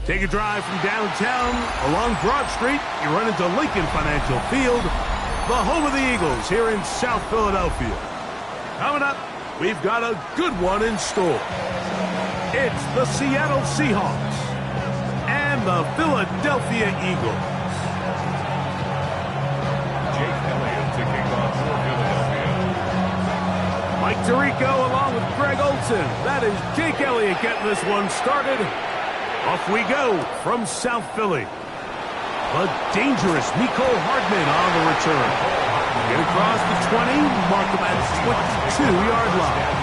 Take a drive from downtown along Broad Street. You run into Lincoln Financial Field, the home of the Eagles here in South Philadelphia. Coming up, we've got a good one in store. It's the Seattle Seahawks and the Philadelphia Eagles. Jake Elliott to kick off for Philadelphia. Mike Tirico along with Greg Olson. That is Jake Elliott getting this one started. Off we go from South Philly. A dangerous Nicole Hardman on the return. Get across the 20, mark him at 22-yard line.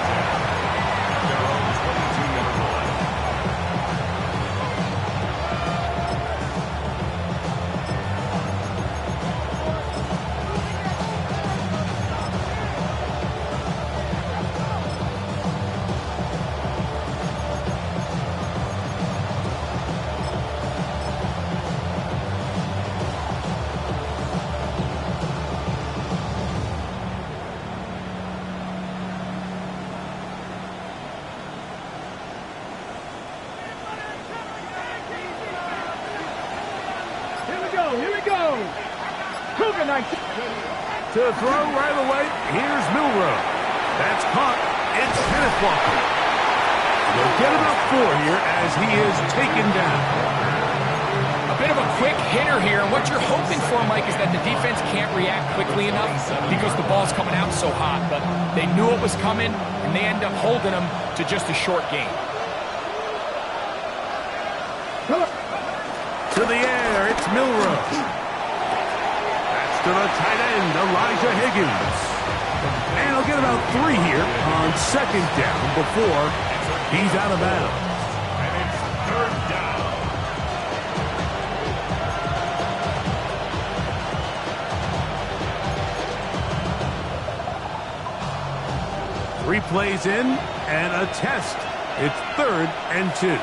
Here we go. Cougar 19. To throw right away, here's Milroe. That's caught. It's Kenneth Walker. They'll get about 4 here as he is taken down. A bit of a quick hitter here, and what you're hoping for, Mike, is that the defense can't react quickly enough because the ball's coming out so hot. But they knew it was coming, and they end up holding them to just a short game. To the air, it's Milroe. That's to the tight end, Elijah Higgins. And he'll get about 3 here on second down before he's out of bounds. And it's third down. Three plays in and a test. It's 3rd and 2.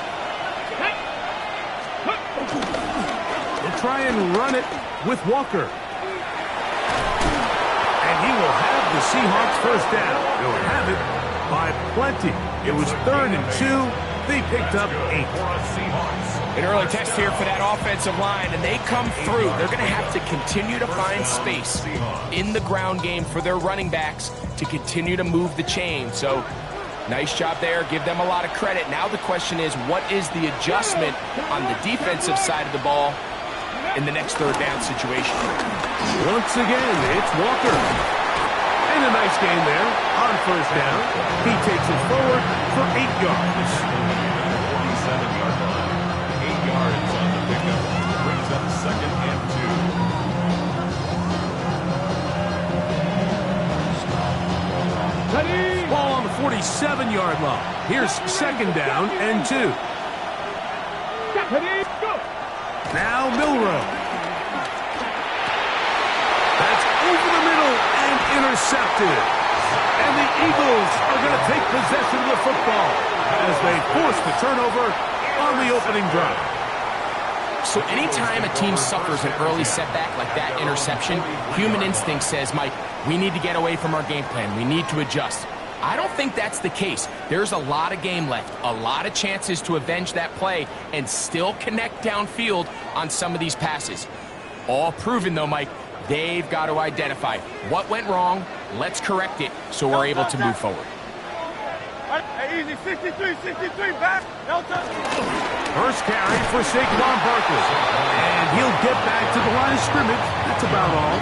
Try and run it with Walker. And he will have the Seahawks first down. He'll have it by plenty. It was 3rd and 2. They picked up 8. An early test here for that offensive line, and they come through. They're going to have to continue to find space in the ground game for their running backs to continue to move the chain. So nice job there. Give them a lot of credit. Now the question is, what is the adjustment on the defensive side of the ball in the next 3rd down situation? Once again, it's Walker. And a nice gain there on first down. He takes it forward for 8 yards. 47-yard line. 8 yards on the pickup. Brings up 2nd and 2. Ball on the 47-yard line. Here's 2nd down and 2. Now Milroe. That's over the middle and intercepted. And the Eagles are going to take possession of the football as they force the turnover on the opening drive. So anytime a team suffers an early setback like that interception, human instinct says, Mike, we need to get away from our game plan. We need to adjust. I don't think that's the case. There's a lot of game left, a lot of chances to avenge that play and still connect downfield on some of these passes. All proven, though, Mike, they've got to identify what went wrong, let's correct it so we're able to move forward. Easy, 63, back. First carry for Saquon Barkley. And he'll get back to the line of scrimmage. That's about all.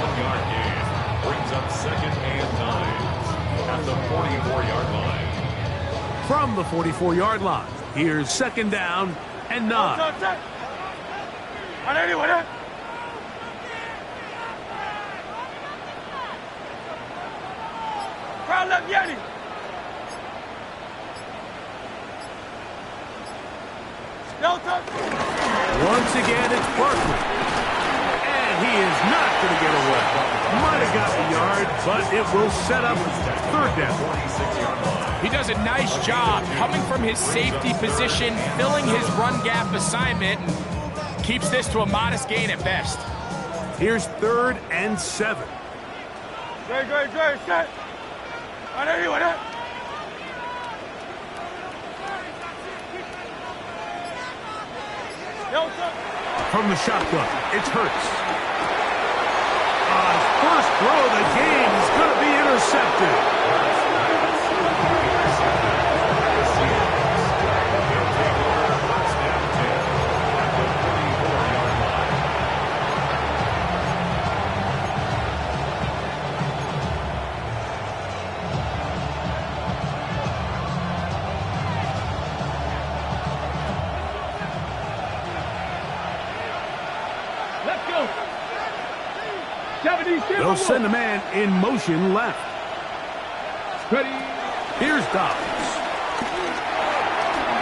1 yard gain. Brings up 2nd and 9 at the 44-yard line. From the 44-yard line, here's 2nd down and 9. Once again, it's Barkley. And he is not going to get away. Might have got the yard, but it will set up 3rd down. 46-yard line. He does a nice job coming from his safety position, filling his run gap assignment, and keeps this to a modest gain at best. Here's 3rd and 7. Set. From the shotgun, it's Hurts. His first throw of the game is going to be intercepted. They'll send a man in motion left. Ready. Here's Dobbs.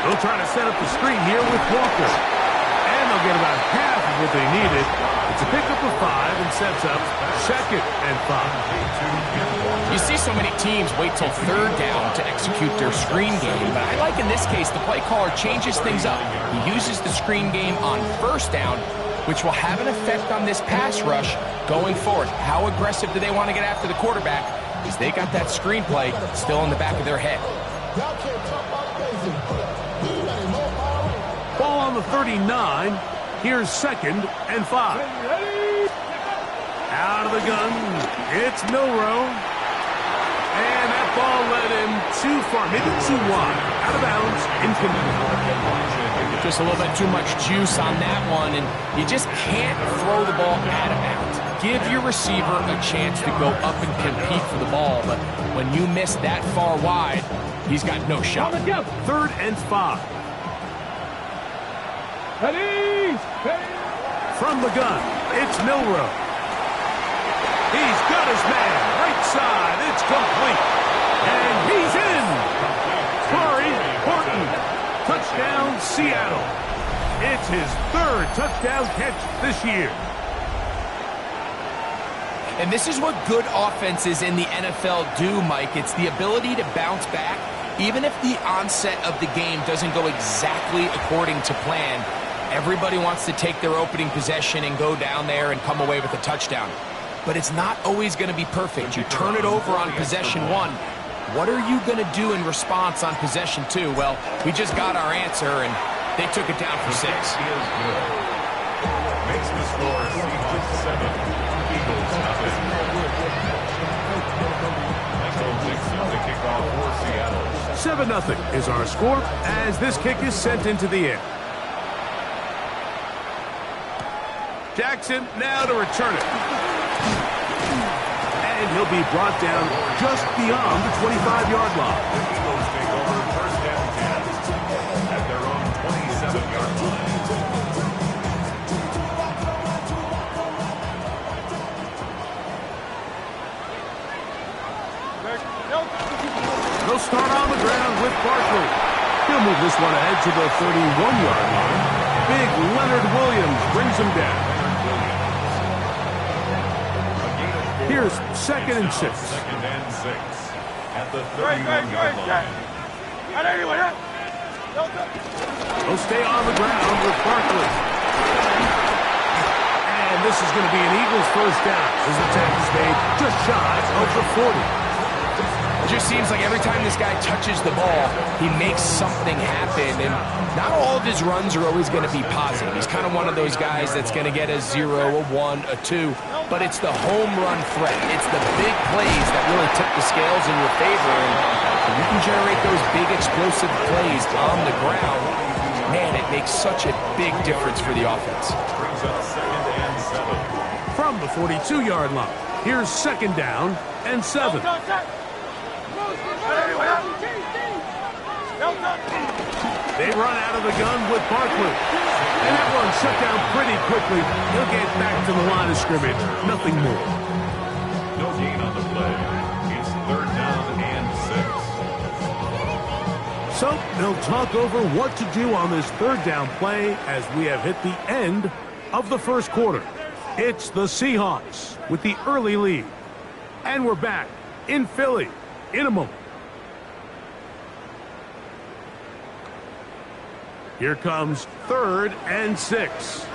They'll try to set up the screen here with Walker. And they'll get about half of what they needed. It's a pickup of 5 and sets up 2nd and 5. You see so many teams wait till 3rd down to execute their screen game, but I like in this case the play caller changes things up. He uses the screen game on 1st down, which will have an effect on this pass rush going forward. How aggressive do they want to get after the quarterback? Because they got that screenplay still in the back of their head. Ball on the 39. Here's 2nd and 5. Out of the gun. It's Milroe. And that ball led him too far, maybe too wide. Out of bounds, incomplete. Just a little bit too much juice on that one, and you just can't throw the ball out of bounds. Give your receiver a chance to go up and compete for the ball, but when you miss that far wide, he's got no shot. 3rd and 5. Ready. From the gun, it's Milroe. He's got his man, right side, it's complete. And he's in. Corey Horton, touchdown Seattle. It's his 3rd touchdown catch this year. And this is what good offenses in the NFL do, Mike. It's the ability to bounce back, even if the onset of the game doesn't go exactly according to plan. Everybody wants to take their opening possession and go down there and come away with a touchdown. But it's not always going to be perfect. You turn it over on possession 1. What are you going to do in response on possession 2? Well, we just got our answer, and they took it down for 6. Makes the score Seahawks 7, Eagles nothing. Michael Dixon, the kickoff for Seattle. 7-0 is our score as this kick is sent into the air. Jackson now to return it. And he'll be brought down just beyond the 25-yard line. The Eagles take over 1st and 10 at their own 27-yard line. They'll start on the ground with Barkley. He'll move this one ahead to the 31-yard line. Big Leonard Williams brings him down. Here's 2nd and 6. 2nd and 6 at the 31-yard line. They'll stay on the ground with Barkley. And this is going to be an Eagles 1st down. His attack is made just shy of the 40. It just seems like every time this guy touches the ball, he makes something happen, and not all of his runs are always going to be positive. He's kind of one of those guys that's going to get a 0, a 1, a 2, but it's the home run threat. It's the big plays that really tip the scales in your favor, and you can generate those big explosive plays on the ground. Man, it makes such a big difference for the offense. Brings up 2nd and 7. From the 42-yard line, here's 2nd down and 7. They run out of the gun with Barkley. And that one shut down pretty quickly. He'll get back to the line of scrimmage. Nothing more. No gain on the play. It's 3rd down and 6. So they'll talk over what to do on this 3rd down play as we have hit the end of the 1st quarter. It's the Seahawks with the early lead. And we're back in Philly in a moment. Here comes 3rd and 6.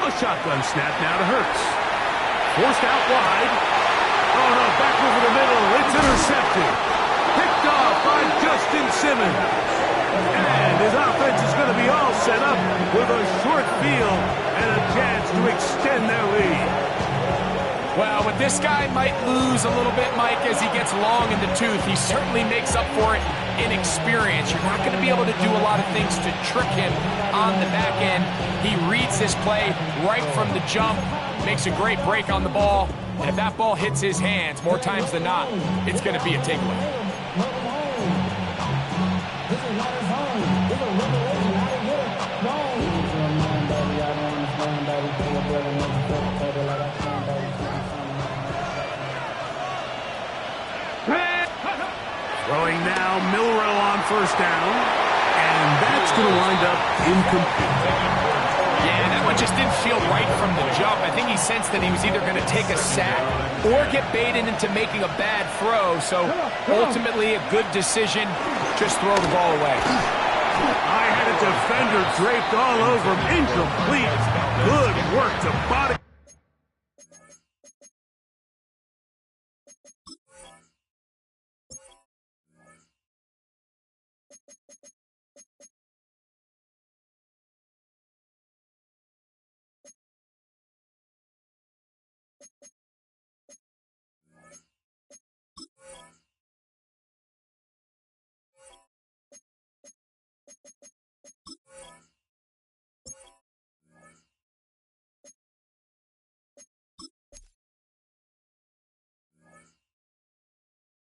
A shotgun snap now to Hurts. Forced out wide. Oh, no, back over the middle. It's intercepted. Picked off by Justin Simmons. And his offense is going to be all set up with a short field and a chance to extend their lead. Well, what this guy might lose a little bit, Mike, as he gets long in the tooth, he certainly makes up for it in experience. You're not going to be able to do a lot of things to trick him on the back end. He reads this play right from the jump, makes a great break on the ball, and if that ball hits his hands more times than not, it's going to be a takeaway. Throwing now, Milrow on first down, and that's going to wind up incomplete. Yeah, that one just didn't feel right from the jump. I think he sensed that he was either going to take a sack or get baited into making a bad throw, so ultimately a good decision, just throw the ball away. I had a defender draped all over him, incomplete. Good work to body.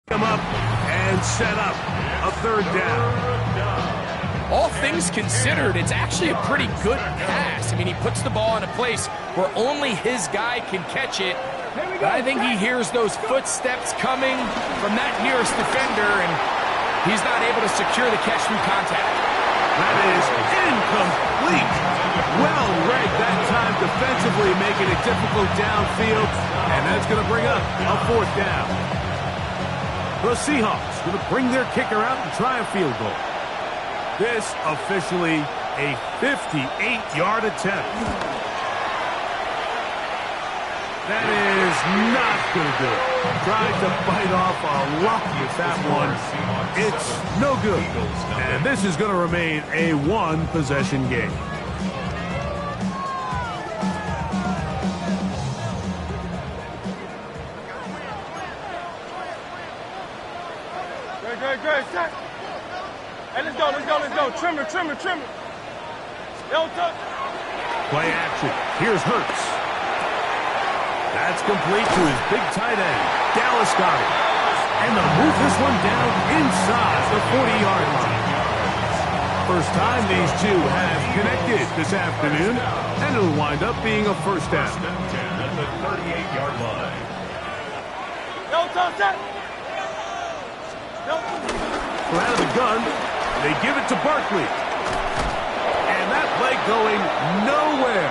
Come up and set up a third down. All things considered, it's actually a pretty good pass. I mean, he puts the ball in a place where only his guy can catch it. But I think he hears those footsteps coming from that nearest defender, and he's not able to secure the catch through contact. That is incomplete. Well read that time defensively, making it difficult downfield, and that's going to bring up a fourth down. The Seahawks going to bring their kicker out and try a field goal. This officially a 58-yard attempt. That is not going to do it. Tried to bite off a lot with that one. It's no good. And this is going to remain a one-possession game. Great, set. Hey, let's go. Trimmer. Play action. Here's Hurts. That's complete to his big tight end. Dallas got it. And they'll move this one down inside the 40-yard line. First time these two have connected this afternoon, and it'll wind up being a first down. At the 38-yard line. From out of the gun, they give it to Barkley. And that play going nowhere.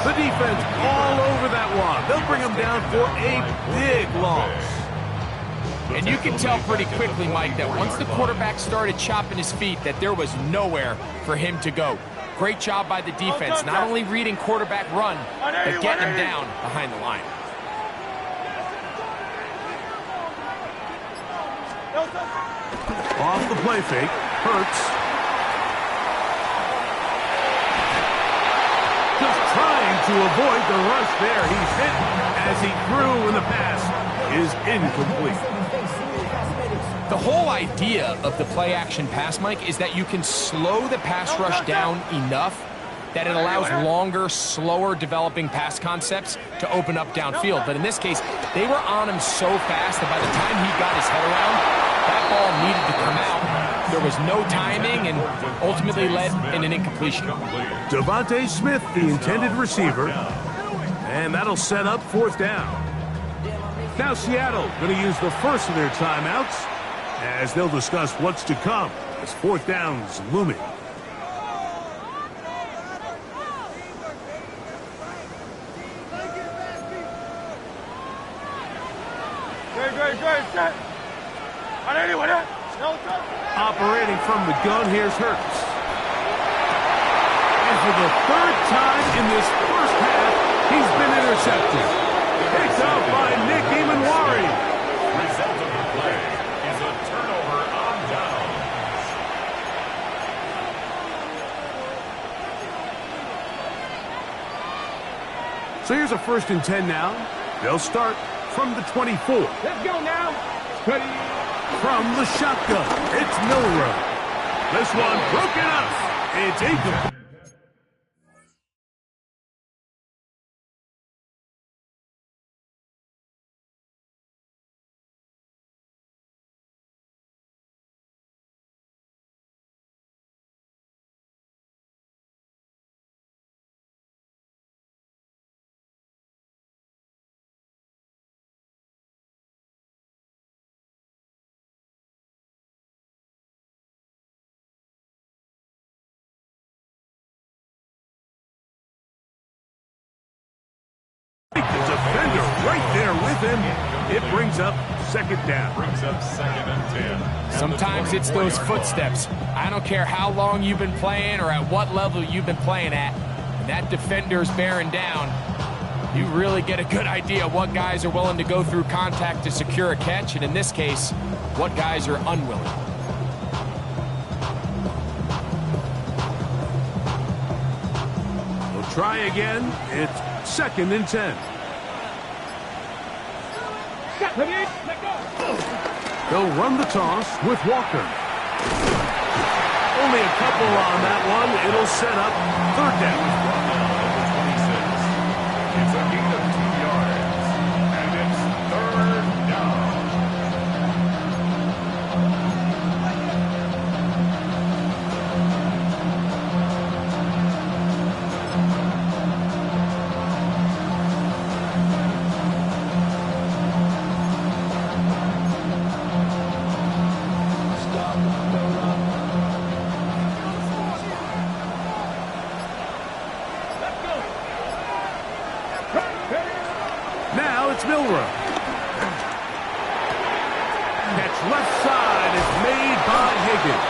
The defense all over that one. They'll bring him down for a big loss. And you can tell pretty quickly, Mike, that once the quarterback started chopping his feet, that there was nowhere for him to go. Great job by the defense, not only reading quarterback run, but getting him down behind the line. Off the play fake, Hurts. Just trying to avoid the rush there. He's hit as he threw, and the pass is incomplete. The whole idea of the play-action pass, Mike, is that you can slow the pass rush down enough that it allows longer, slower developing pass concepts to open up downfield. But in this case, they were on him so fast that by the time he got his head around, that ball needed to come out. There was no timing and ultimately led in an incompletion. Devontae Smith, the intended receiver, and that'll set up fourth down. Now Seattle going to use the first of their timeouts as they'll discuss what's to come as fourth down's looming. Great, set. Operating from the gun, here's Hurts. And for the third time in this first half, he's been intercepted. Picked off by Nick Emanwari. Result of the play is a turnover on downs. So here's a 1st and 10 now. They'll start from the 24. Let's go now. Ready. From the shotgun, it's Milrow. This one broken up. It's incomplete. The defender right there with him. It brings up 2nd down. Brings up 2nd and 10. Sometimes it's those footsteps. I don't care how long you've been playing or at what level you've been playing at. When that defender's bearing down, you really get a good idea what guys are willing to go through contact to secure a catch, and in this case, what guys are unwilling. We'll try again. It's 2nd and 10. They'll run the toss with Walker. Only a couple on that one. It'll set up 3rd down. It's a gain of 2 yards, and it's 3rd down. Now it's Milrow. Catch left side. It's made by Higgins.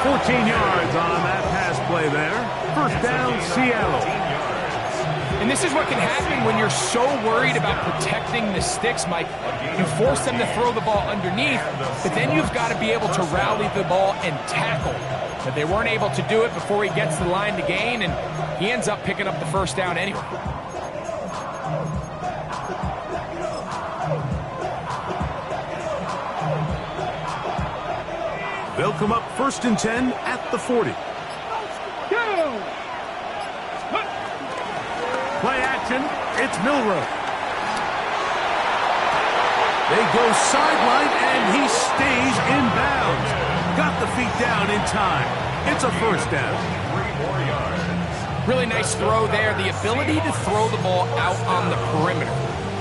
14 yards on that pass play there. 1st down, Seattle. And this is what can happen when you're so worried about protecting the sticks, Mike. You force them to throw the ball underneath, but then you've got to be able to rally the ball and tackle. But they weren't able to do it before he gets the line to gain, and he ends up picking up the 1st down anyway. They'll come up 1st and 10 at the 40. Play action. It's Milrow. They go sideline, and he stays in bounds. Got the feet down in time. It's a 1st down. 3 more yards. Really nice throw there. The ability to throw the ball out on the perimeter.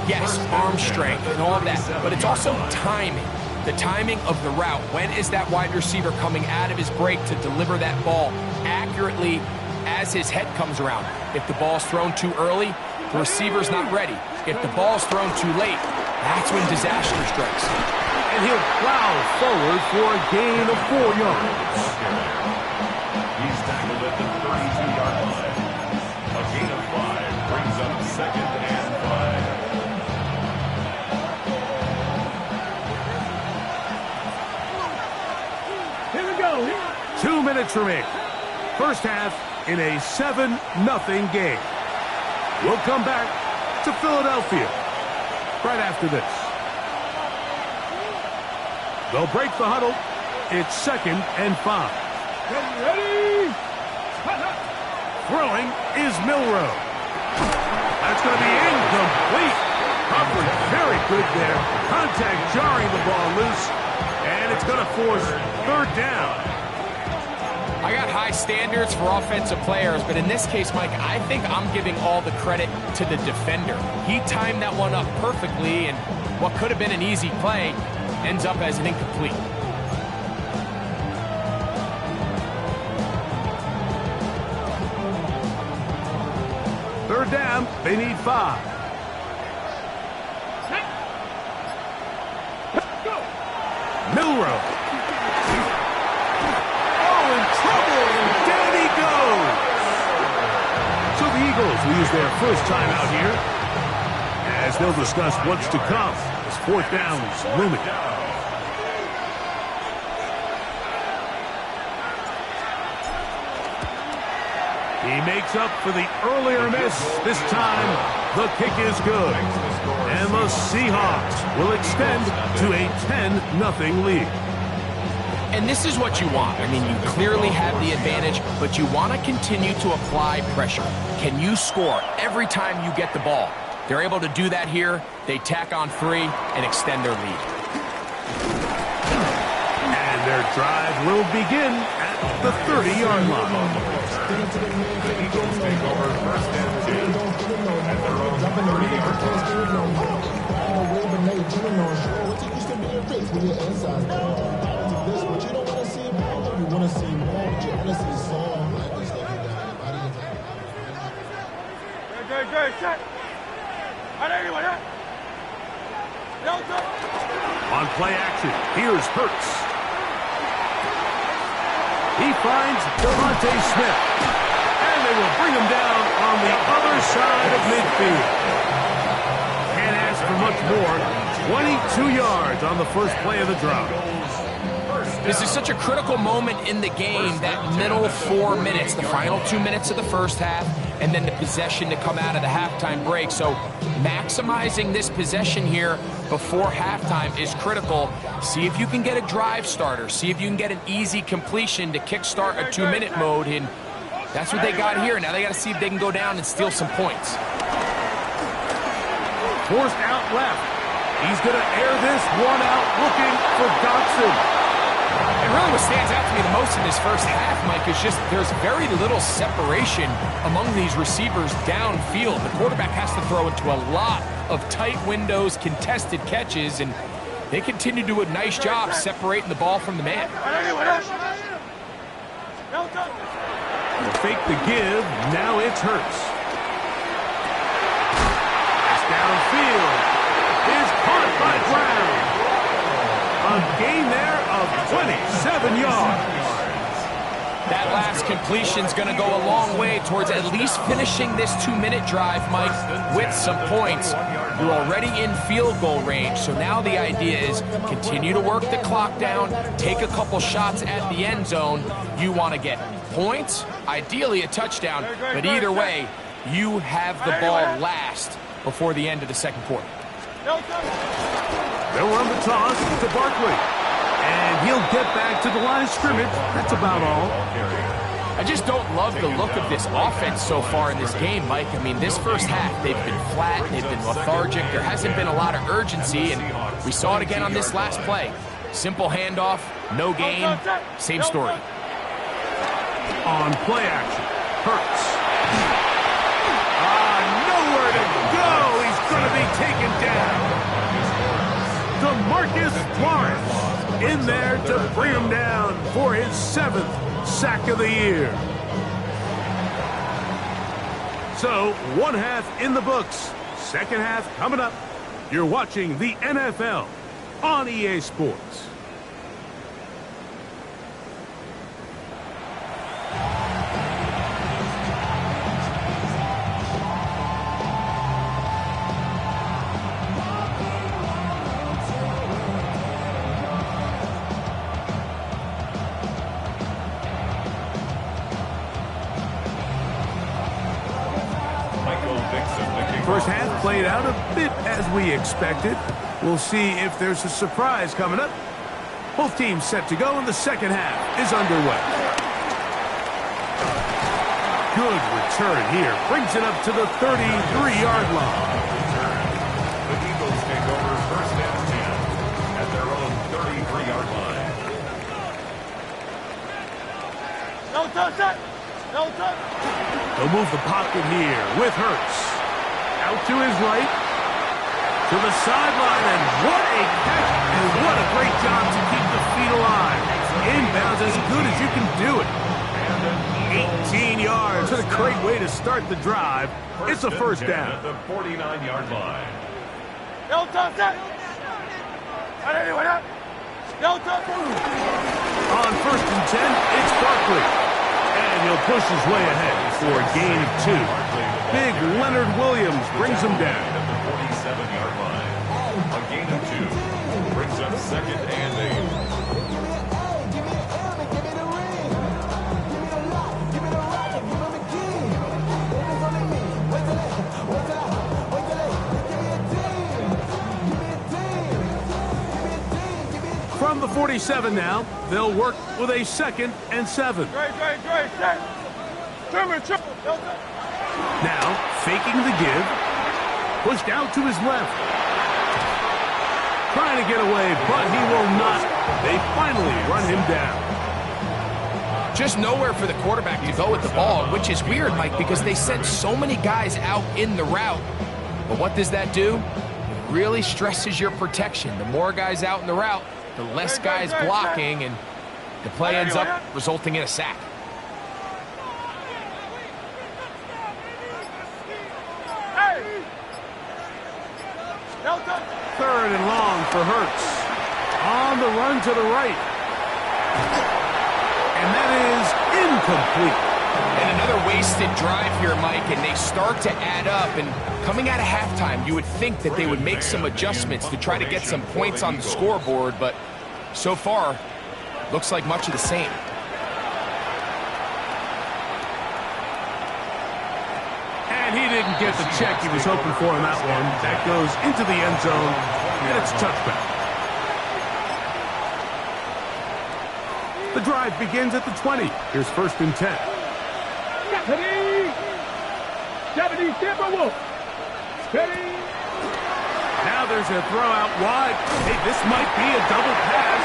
Yes, arm strength and all of that, but it's also timing. The timing of the route. When is that wide receiver coming out of his break to deliver that ball accurately as his head comes around? If the ball's thrown too early, the receiver's not ready. If the ball's thrown too late, that's when disaster strikes. And he'll plow forward for a gain of 4 yards. He's tackled at the 32-yard line. A gain of 5 brings up 2nd and 5. Here we go. 2 minutes remaining. 1st half in a 7-0 game. We'll come back to Philadelphia right after this. They'll break the huddle. It's 2nd and 5. Ready? Throwing is Milrow. That's going to be incomplete. Crawford very good there. Contact jarring the ball loose. And it's going to force 3rd down. I got high standards for offensive players, but in this case, Mike, I think I'm giving all the credit to the defender. He timed that one up perfectly, and what could have been an easy play ends up as an incomplete. Third down, they need 5. Milrow. Oh, in trouble, and down he goes. So the Eagles will use their first time out here. as they'll discuss what's to come as fourth down is looming. He makes up for the earlier miss. This time, the kick is good. And the Seahawks will extend to a 10-0 lead. And this is what you want. I mean, you clearly have the advantage, but you want to continue to apply pressure. Can you score every time you get the ball? They're able to do that here. They tack on 3 and extend their lead. And their drive will begin at the 30-yard line. The Eagles take over first and 2 at their own 30-yard On play action, here's Hurts. He finds Devontae Smith. And they will bring him down on the other side of midfield. Can't ask for much more. 22 yards on the first play of the drive. This is such a critical moment in the game, that middle 4 minutes, the final 2 minutes of the first half, and then the possession to come out of the halftime break. So maximizing this possession here before halftime is critical. See if you can get a drive starter. See if you can get an easy completion to kickstart a 2-minute mode. And that's what they got here. Now they got to see if they can go down and steal some points. Forced out left. He's going to air this one out looking for Dotson. And really what stands out to me the most in this first half, Mike, is just there's very little separation among these receivers downfield. The quarterback has to throw into a lot of tight windows, contested catches, and they continue to do a nice job separating the ball from the man. They'll fake the give. Now it's Hurts. Pass downfield is caught by Brown. A gain there of 27 yards. That last completion's going to go a long way towards at least finishing this 2-minute drive, Mike, with some points. You're already in field goal range, so now the idea is continue to work the clock down, take a couple shots at the end zone. You want to get points, ideally a touchdown, but either way, you have the ball last before the end of the second quarter. They'll run the toss to Barkley. And he'll get back to the line of scrimmage. That's about all. I just don't love the look of this offense so far in this game, Mike. I mean, this first half, they've been flat, they've been lethargic. There hasn't been a lot of urgency, and we saw it again on this last play. Simple handoff, no gain, same story. On play action, Hurts. Nowhere to go. He's going to be taken down. DeMarcus Lawrence in there to bring him down for his 7th sack of the year. So, one half in the books. Second half coming up. You're watching the NFL on EA Sports. First half played out a bit as we expected. We'll see if there's a surprise coming up. Both teams set to go, and the second half is underway. Good return here. Brings it up to the 33-yard line. The Eagles take over first and 10 at their own 33-yard line. No touch that! No touch! They'll move the pocket here with Hurts. Out to his right, to the sideline, and what a catch, and what a great job to keep the feet alive. Inbounds as good as you can do it. 18 yards, what a great way to start the drive. It's a first down. At the 49-yard line. No touch that! No touch! On first and 10, it's Barkley. And he'll push his way ahead for a gain of 2. Big Leonard Williams brings him down. 7-yard line. A gain of 2 brings up 2nd and 8. From the 47 now, they'll work with a 2nd and 7. Now, faking the give. Pushed out to his left. Trying to get away, but he will not. They finally run him down. Just nowhere for the quarterback to go with the ball, which is weird, Mike, because they sent so many guys out in the route. But what does that do? It really stresses your protection. The more guys out in the route, the less guys blocking, and the play ends up resulting in a sack. Third and long for Hurts. On the run to the right. And that is incomplete. And another wasted drive here, Mike, and they start to add up. And coming out of halftime, you would think that they would make some adjustments to try to get some points on the scoreboard, but so far, looks like much of the same. And he didn't get the check he was hoping for on that one. That goes into the end zone, and it's touchback. The drive begins at the 20. Here's 1st and 10. Now there's a throw out wide. Hey, this might be a double pass.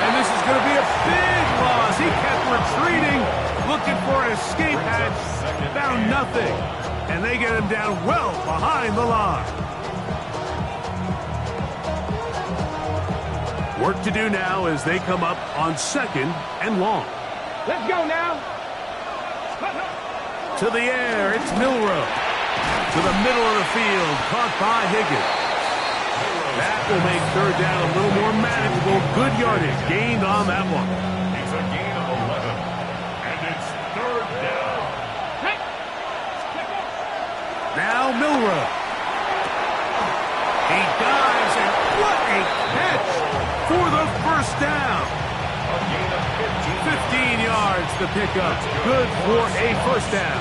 And this is going to be a big loss. He kept retreating, looking for an escape hatch. Found nothing. And they get him down well behind the line. Work to do now as they come up on 2nd and long. Let's go now. To the air, it's Milroe. To the middle of the field, caught by Higgins. That will make 3rd down a little more manageable. Good yardage gained on that one. It's a gain of 11. And it's 3rd down. Now Milroe. He dives, and what a catch for the 1st down. A gain of 15 yards to pick up. Good for a 1st down.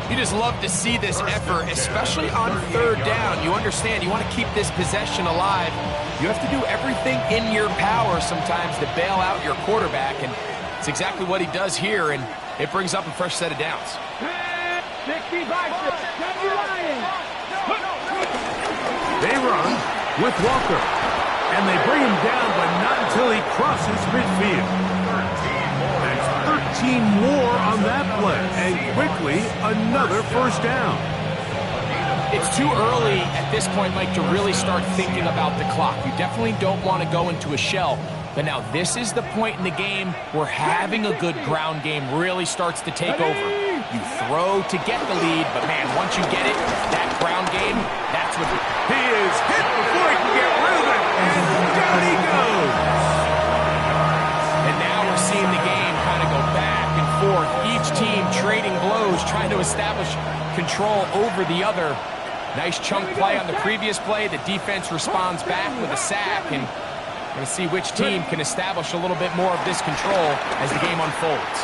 You just love to see this effort, especially on 3rd down. You understand, you want to keep this possession alive. You have to do everything in your power sometimes to bail out your quarterback, and it's exactly what he does here, and it brings up a fresh set of downs. They run with Walker, and they bring him down, but not until he crosses midfield. That's 13 more on that play, and quickly another 1st down. It's too early at this point, Mike, to really start thinking about the clock. You definitely don't want to go into a shell. But now this is the point in the game where having a good ground game really starts to take over. You throw to get the lead, but man, once you get it, that ground game, that's what... He is hit before he can get rid of it, and down he goes. And now we're seeing the game kind of go back and forth. Each team trading blows, trying to establish control over the other. Nice chunk play on the previous play. The defense responds back with a sack, and we're going to see which team can establish a little bit more of this control as the game unfolds.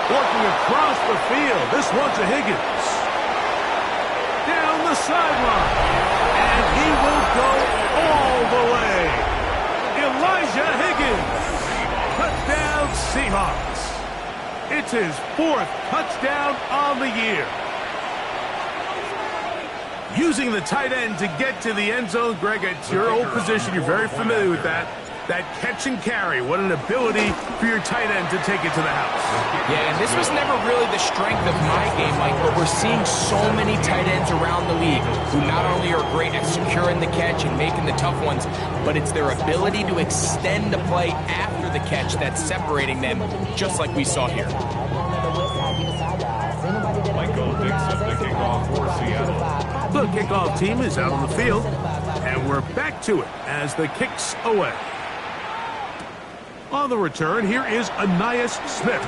Working across the field, this one's a Higgins. Down the sideline, and he will go all the way. Elijah Higgins, touchdown Seahawks. It's his 4th touchdown on the year. Using the tight end to get to the end zone, Greg, it's your old position. You're very familiar with that. That catch and carry, what an ability for your tight end to take it to the house. Yeah, and this was never really the strength of my game, Mike, but we're seeing so many tight ends around the league who not only are great at securing the catch and making the tough ones, but it's their ability to extend the play after the catch that's separating them, just like we saw here. Michael Dixon, the kickoff for Seattle. The kickoff team is out on the field, and we're back to it as the kick's away. On the return, here is Ainias Smith.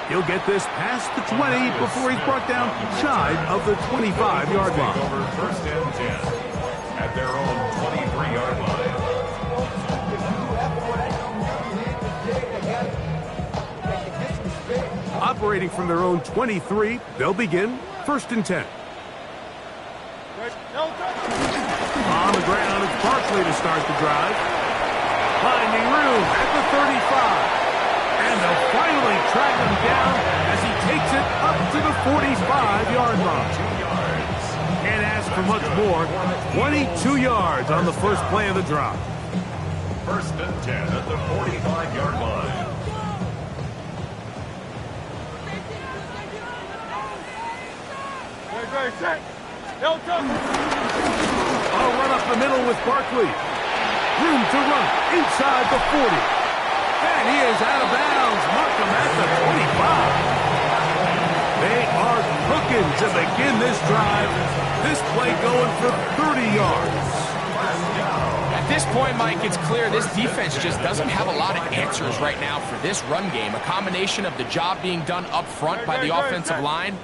He'll get this past the 20 before he's brought down shy of the 25-yard line. Over first and 10 at their own 23-yard line. Operating from their own 23, they'll begin first and 10. On the ground, it's Barkley to start the drive. Finding room at the 35. And they'll finally track him down as he takes it up to the 45-yard line. Can't ask for much more. 22 yards on the first play of the drive. First and 10 at the 45-yard line. I'll run up the middle with Barkley. Room to run inside the 40. And he is out of bounds. Mark him at the 25. They are cooking to begin this drive. This play going for 30 yards. At this point, Mike, it's clear this defense just doesn't have a lot of answers right now for this run game. A combination of the job being done up front by the offensive line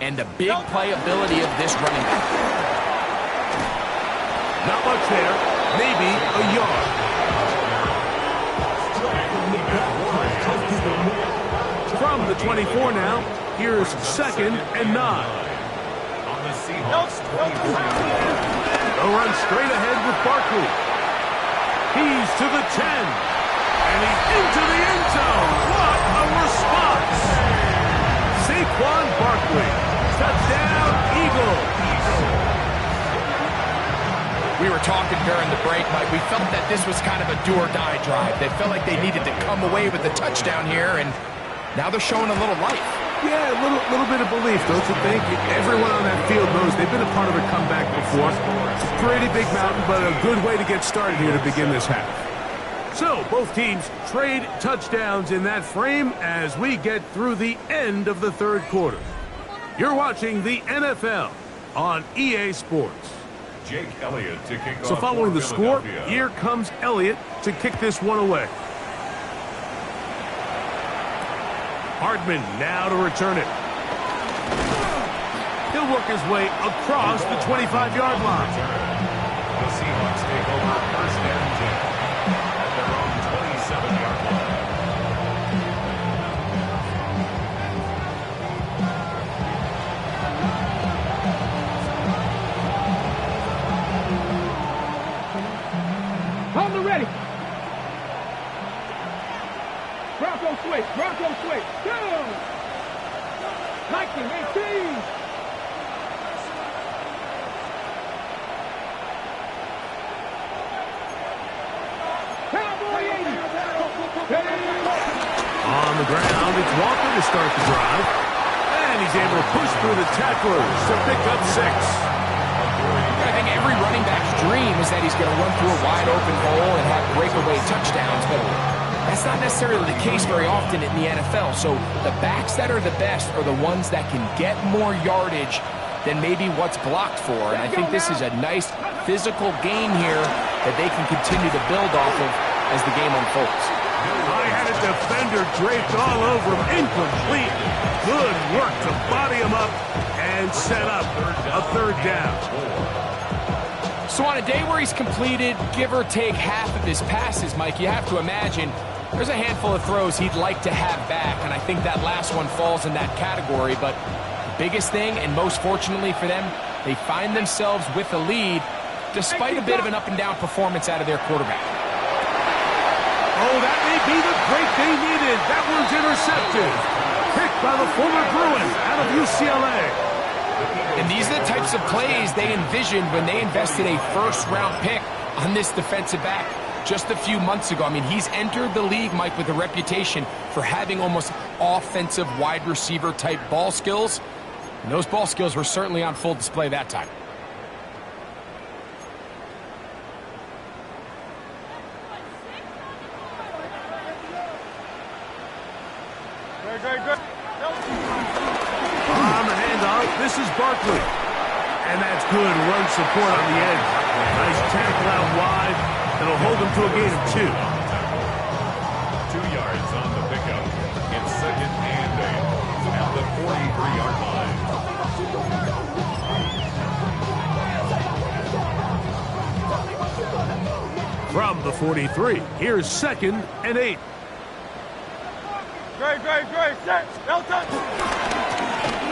and the big playability of this running back. Not much there. Maybe a yard. From the 24 now, here's second and 9. On the Seahawks 23-yard. They'll run straight ahead with Barkley. He's to the 10. And he's into the end zone. What a response. Saquon Barkley. Touchdown, Eagles. We were talking during the break, Mike. We felt that this was kind of a do-or-die drive. They felt like they needed to come away with the touchdown here, and now they're showing a little life. Yeah, a little bit of belief, don't you think? Everyone on that field knows they've been a part of a comeback before. It's a pretty big mountain, but a good way to get started here to begin this half. So, both teams trade touchdowns in that frame as we get through the end of the third quarter. You're watching the NFL on EA Sports. Jake Elliott to kick off. So following the score, Philadelphia. here comes Elliott to kick this one away. Hardman now to return it. He'll work his way across the 25-yard line. The Seahawks take over first and 10 at their own 27-yard line. On the ready. Bronco switch. Bronco switch. Go. 1918. Cowboy 80. On the ground, it's Walker to start the drive. And he's able to push through the tacklers to pick up 6. I think every running back's dream is that he's going to run through a wide open hole and have breakaway touchdowns, but that's not necessarily the case very often in the NFL. So the backs that are the best are the ones that can get more yardage than maybe what's blocked for. And I think this is a nice physical game here that they can continue to build off of as the game unfolds. I had a defender draped all over him. Incomplete. Good work to body him up and set up a third down. So on a day where he's completed, give or take half of his passes, Mike, you have to imagine there's a handful of throws he'd like to have back, and I think that last one falls in that category. But the biggest thing, and most fortunately for them, they find themselves with a lead despite a bit of an up-and-down performance out of their quarterback. Oh, that may be the break they needed. That one's intercepted. Picked by the former Bruin out of UCLA. And these are the types of plays they envisioned when they invested a first-round pick on this defensive back just a few months ago. I mean, he's entered the league, Mike, with a reputation for having almost offensive wide receiver type ball skills. And those ball skills were certainly on full display that time. On the handoff, this is Barkley. And that's good run support on the edge. Nice tackle out wide. It'll hold him to a gain of 2. 2 yards on the pickup. It's second and 8. 43-yard line. From the 43, here's 2nd and 8. Great, set. They'll touch.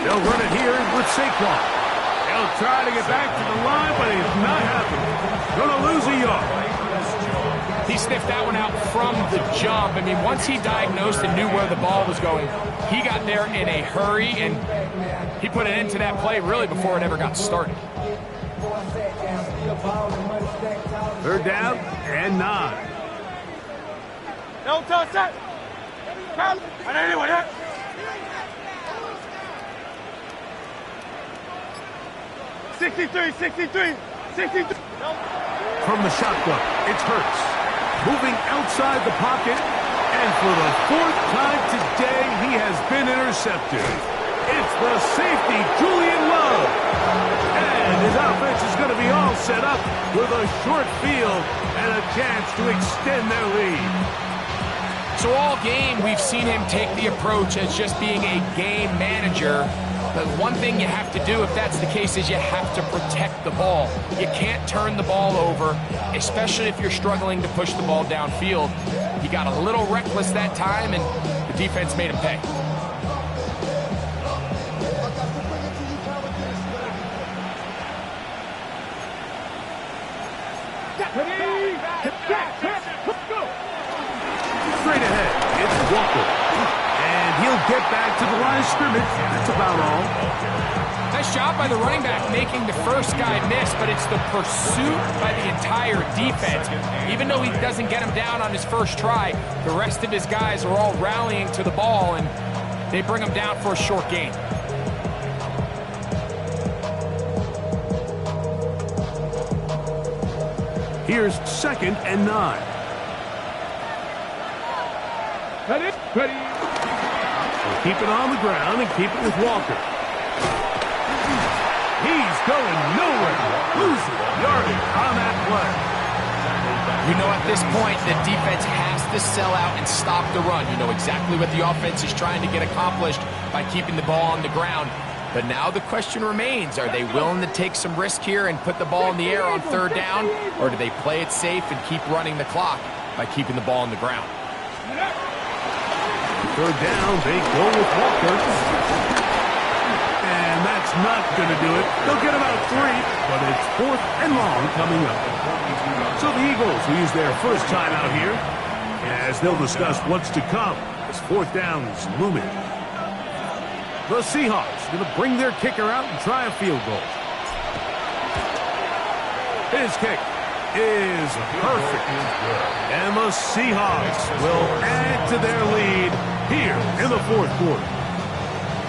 They'll run it here with Saquon. He'll try to get back to the line, but he's not happening. Gonna lose a yard. He sniffed that one out from the jump. I mean, once he diagnosed and knew where the ball was going, he got there in a hurry, and he put it into that play really before it ever got started. 3rd down and 9. They'll touch that. And anyway, that. 63. From the shotgun, it's Hurts. Moving outside the pocket, and for the 4th time today, he has been intercepted. It's the safety, Julian Love. And his offense is going to be all set up with a short field and a chance to extend their lead. So all game, we've seen him take the approach as just being a game manager. But one thing you have to do, if that's the case, is you have to protect the ball. You can't turn the ball over, especially if you're struggling to push the ball downfield. He got a little reckless that time, and the defense made him pay. Straight ahead, it's Walker. And he'll get back to the line of scrimmage. That's about all. Nice job by the running back making the first guy miss, but it's the pursuit by the entire defense. Even though he doesn't get him down on his first try, the rest of his guys are all rallying to the ball, and they bring him down for a short gain. Here's 2nd and 9. Ready. We'll keep it on the ground and keep it with Walker. He's going nowhere. Losing yardage on that play. You know, at this point, the defense has to sell out and stop the run. You know exactly what the offense is trying to get accomplished by keeping the ball on the ground. But now the question remains, are they willing to take some risk here and put the ball in the air on 3rd down, or do they play it safe and keep running the clock by keeping the ball on the ground? 3rd down, they go with Walker. And that's not going to do it. They'll get about 3, but it's 4th and long coming up. So the Eagles will use their first time out here, as they'll discuss what's to come as 4th down is looming. The Seahawks going to bring their kicker out and try a field goal. His kick is perfect. And the Seahawks will add to their lead here in the 4th quarter.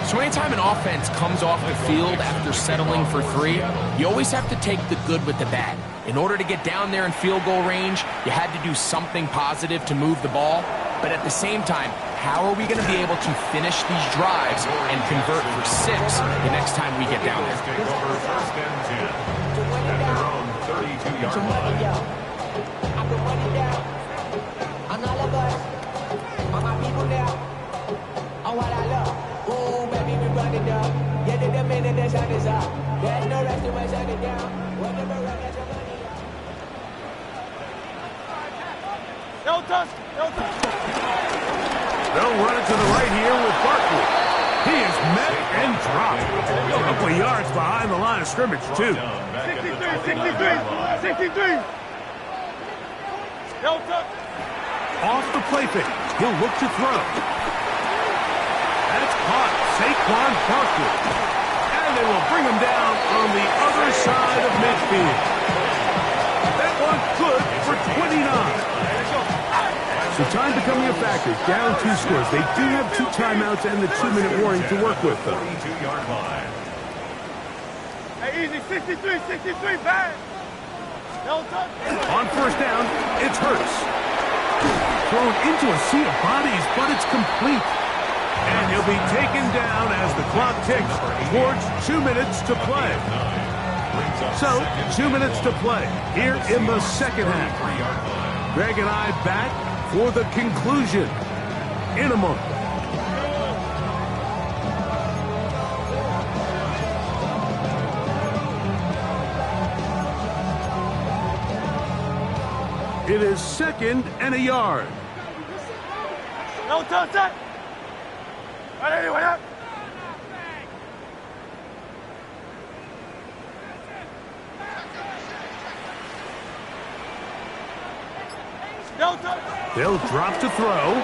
So anytime an offense comes off the field after settling for 3, you always have to take the good with the bad. In order to get down there in field goal range, you had to do something positive to move the ball. But at the same time, how are we going to be able to finish these drives and convert for 6 the next time we get down there? Take over 1st and 10 at their own 32-yard line. They'll run it to the right here with Barkley. He is met and dropped. A couple of yards behind the line of scrimmage, too. 63. Off the play fake. He'll look to throw. That's caught. Saquon Barkley. And they will bring him down on the other side of midfield. That one good for 29. So time becoming a factor. Down 2 scores. They do have 2 timeouts and the 2-minute warning to work with, though. 42-yard line. Hey, easy. 63, bang. On 1st down, it's Hurts. Thrown into a sea of bodies, but it's complete. And he'll be taken down as the clock ticks towards 2 minutes to play. So, 2 minutes to play here in the 2nd half. Greg and I back for the conclusion in a moment. It is 2nd and a yard. No touch that. Anyway, up. No touch. They'll drop to throw.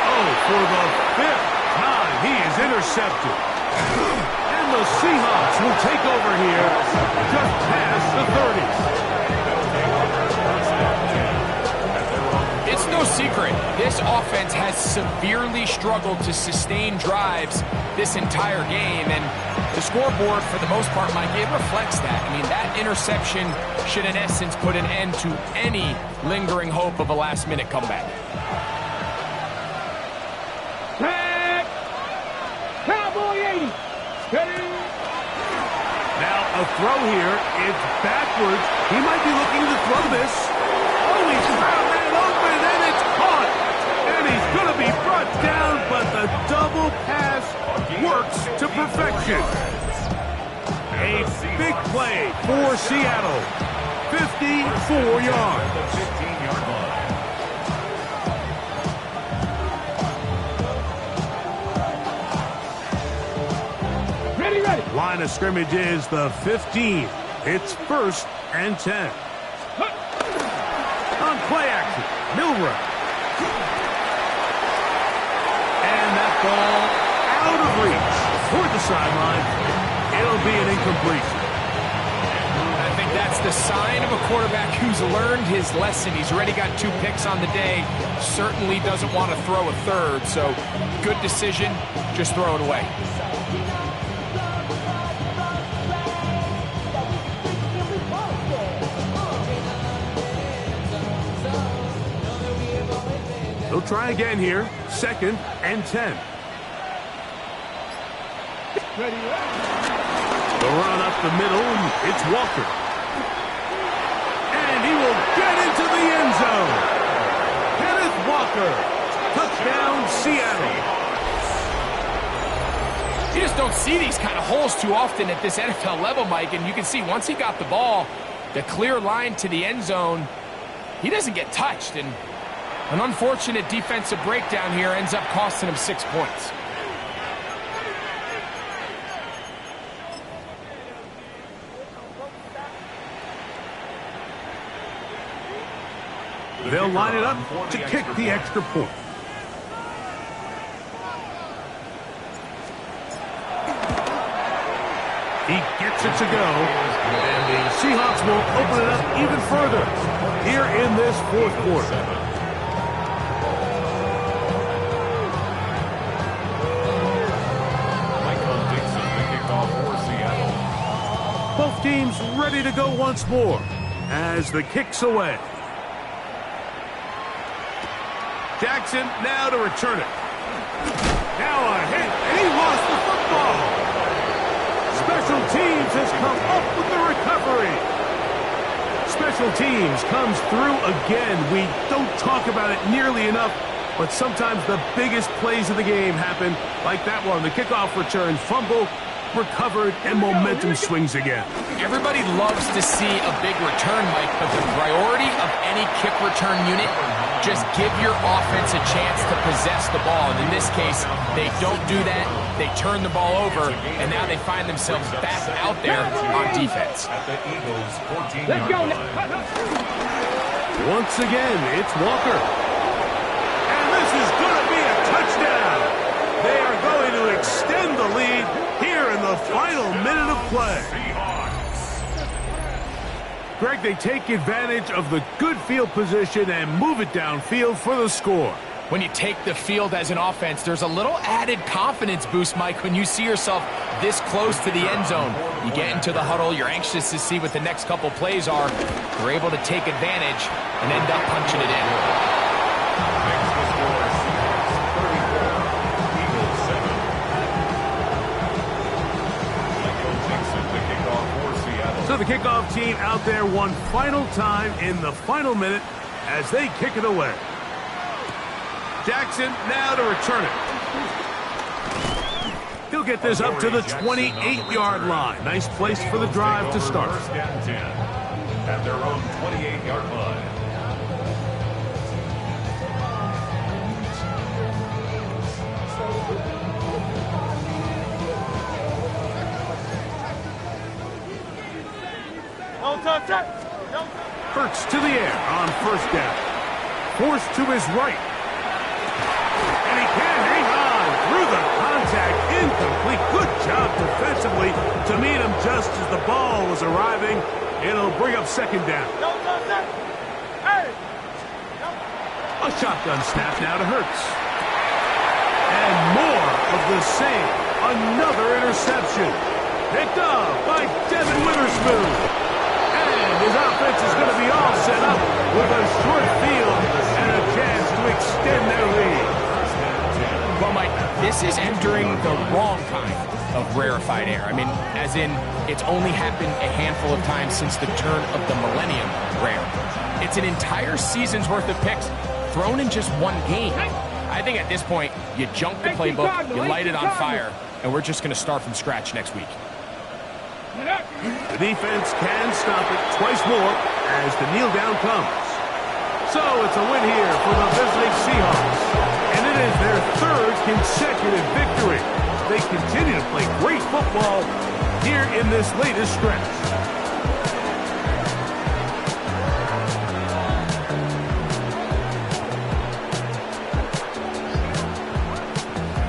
Oh, for the 5th time, he is intercepted. And the Seahawks will take over here just past the 30. It's no secret, this offense has severely struggled to sustain drives this entire game, and the scoreboard, for the most part, Mike, it reflects that. I mean, that interception should, in essence, put an end to any lingering hope of a last-minute comeback. Tag. Cowboy 80. Steady. Now a throw here. It's backwards. He might be looking to throw this. Oh, he's found it open, and it's caught. And he's going to be brought down, but the double pass works to perfection. A big play for Seattle. 54 yards. The 15-yard line. Ready. Line of scrimmage is the 15. It's 1st and 10. On play action, Milrow. And that ball out of reach toward the sideline. It'll be an incompletion. I think that's the sign of a quarterback who's learned his lesson. He's already got 2 picks on the day. Certainly doesn't want to throw a 3rd, so good decision. Just throw it away. He'll try again here. 2nd and 10. The run up the middle, and it's Walker. And he will get into the end zone. Kenneth Walker. Touchdown, Seattle. You just don't see these kind of holes too often at this NFL level, Mike, and you can see once he got the ball, the clear line to the end zone, he doesn't get touched, and an unfortunate defensive breakdown here ends up costing him 6 points. They'll line it up to kick the extra point. He gets it to go. And the Seahawks will open it up even further here in this 4th quarter. Both teams ready to go once more as the kick's away. Jackson now to return it. Now a hit, and he lost the football. Special teams has come up with the recovery. Special teams comes through again. We don't talk about it nearly enough, but sometimes the biggest plays of the game happen like that one. The kickoff return, fumble, recovered, and momentum swings again. Everybody loves to see a big return, Mike, but the priority of any kick return unit, just give your offense a chance to possess the ball. And in this case, they don't do that. They turn the ball over, and now they find themselves back out there on defense. Let's go. Once again, it's Walker. And this is going to be a touchdown. They are going to extend the lead here in the final minute of play. Greg, they take advantage of the good field position and move it downfield for the score. When you take the field as an offense, there's a little added confidence boost, Mike, when you see yourself this close to the end zone. You get into the huddle, you're anxious to see what the next couple plays are. You're able to take advantage and end up punching it in. So the kickoff team out there one final time in the final minute as they kick it away. Jackson now to return it. He'll get this up to the 28-yard line. Nice place for the drive to start. at their own 28-yard line. Hurts to the air on first down. Forced to his right. And he can't hang on through the contact. Incomplete. Good job defensively to meet him just as the ball was arriving. It'll bring up second down. A shotgun snap now to Hurts. And more of the same. Another interception. Picked up by Devin Witherspoon. His offense is going to be all set up with a short field and a chance to extend their lead. Well, Mike, this is entering the wrong kind of rarefied air. I mean, as in, it's only happened a handful of times since the turn of the millennium rare. It's an entire season's worth of picks thrown in just one game. I think at this point, you junk the playbook, you light it on fire, and we're just going to start from scratch next week. The defense can stop it twice more as the kneel down comes. So it's a win here for the visiting Seahawks. And it is their third consecutive victory. They continue to play great football here in this latest stretch.